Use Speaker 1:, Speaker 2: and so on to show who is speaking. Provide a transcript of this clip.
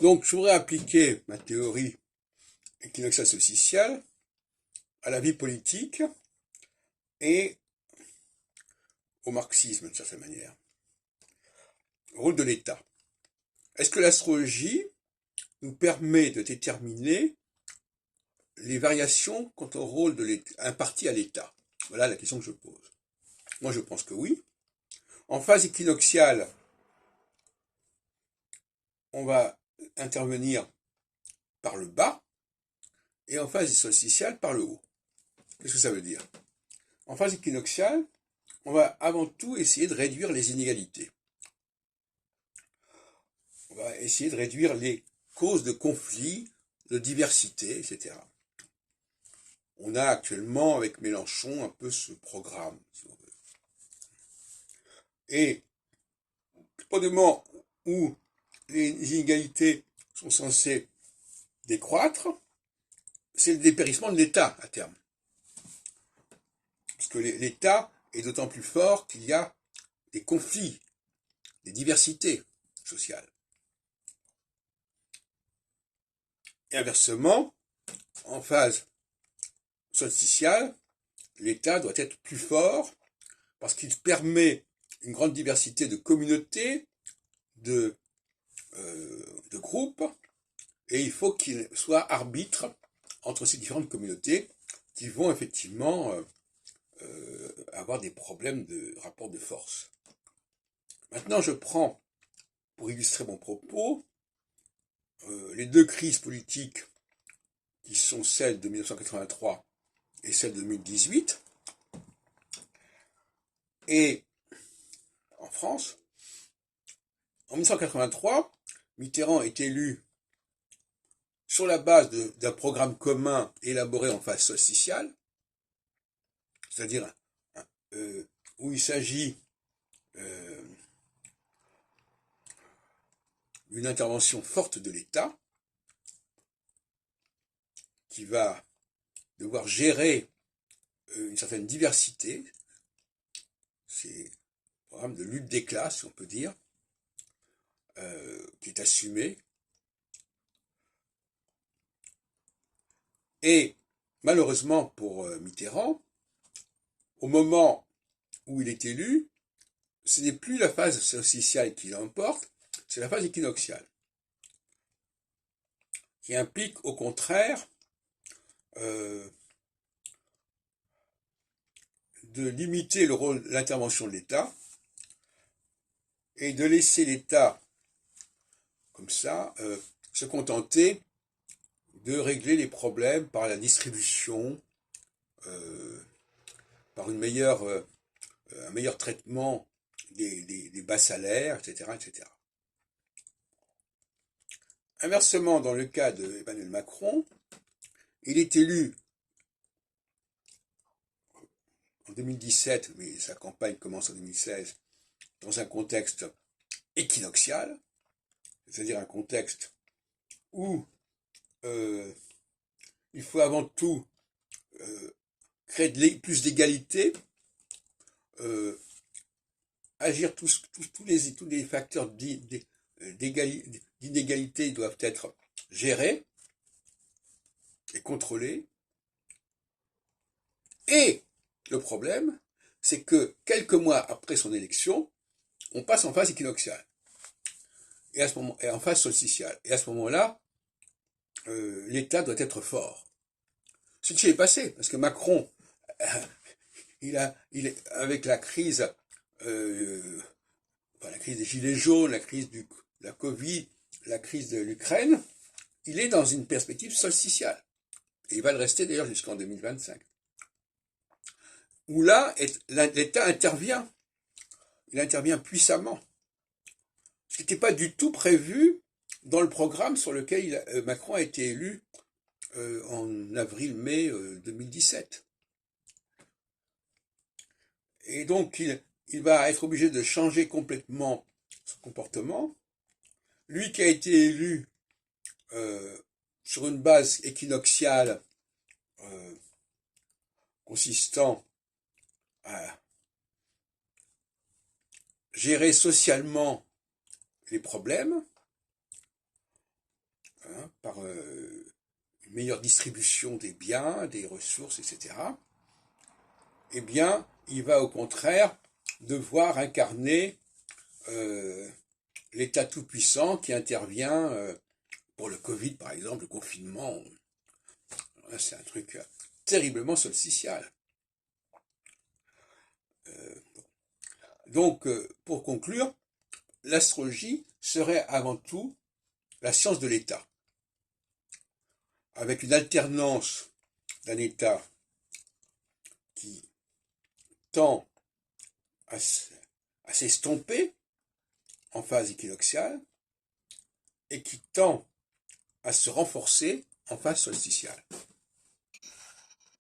Speaker 1: Donc, je voudrais appliquer ma théorie équinoxiale solsticiale à la vie politique et au marxisme, d'une certaine manière. Le rôle de l'État. Est-ce que l'astrologie nous permet de déterminer les variations quant au rôle de imparti à l'État? Voilà la question que je pose. Moi, je pense que oui. En phase équinoxiale, on va intervenir par le bas, et en phase solsticiale par le haut. Qu'est-ce que ça veut dire? En phase équinoxiale, on va avant tout essayer de réduire les inégalités. On va essayer de réduire les causes de conflits, de diversité, etc. On a actuellement, avec Mélenchon, un peu ce programme, si on veut. Et au moment où les inégalités sont censées décroître, c'est le dépérissement de l'État à terme. Parce que l'État est d'autant plus fort qu'il y a des conflits, des diversités sociales. Et inversement, en phase solsticiale, l'État doit être plus fort parce qu'il permet une grande diversité de communautés, de groupes, et il faut qu'il soit arbitre entre ces différentes communautés qui vont effectivement avoir des problèmes de rapport de force. Maintenant, je prends, pour illustrer mon propos, les deux crises politiques qui sont celles de 1983 et celle de 2018. Et en France, en 1983, Mitterrand est élu sur la base d'un programme commun élaboré en phase solsticiale, c'est-à-dire où il s'agit d'une intervention forte de l'État qui va devoir gérer une certaine diversité. C'est un programme de lutte des classes, si on peut dire, qui est assumé. Et malheureusement pour Mitterrand, au moment où il est élu, ce n'est plus la phase solsticiale qui l'emporte, c'est la phase équinoxiale, qui implique au contraire de limiter le rôle, l'intervention de l'État et de laisser l'État, comme ça, se contenter de régler les problèmes par la distribution, par un meilleur traitement des bas salaires, etc., etc. Inversement, dans le cas d'Emmanuel Macron, il est élu en 2017, mais sa campagne commence en 2016, dans un contexte équinoxial, c'est-à-dire un contexte où il faut avant tout créer plus d'égalité, agir tous les facteurs d'inégalité doivent être gérés et contrôlés. Et le problème, c'est que quelques mois après son élection, on passe en phase équinoxiale et en phase solsticiale. Et à ce moment-là, l'État doit être fort. Ce qui est passé, parce que Macron, avec la crise, la crise des gilets jaunes, la crise de la Covid, la crise de l'Ukraine, il est dans une perspective solsticiale. Et il va le rester d'ailleurs jusqu'en 2025. Où là, l'État intervient. Il intervient puissamment. Ce qui n'était pas du tout prévu dans le programme sur lequel Macron a été élu en avril-mai 2017. Et donc, il va être obligé de changer complètement son comportement. Lui qui a été élu sur une base équinoxiale consistant à gérer socialement les problèmes, hein, par une meilleure distribution des biens, des ressources, etc., eh bien, il va au contraire devoir incarner l'État tout-puissant qui intervient pour le Covid, par exemple, le confinement. C'est un truc terriblement solsticial. Donc, pour conclure, l'astrologie serait avant tout la science de l'État, avec une alternance d'un État qui tend à s'estomper en phase équinoxiale et qui tend à se renforcer en phase solsticiale.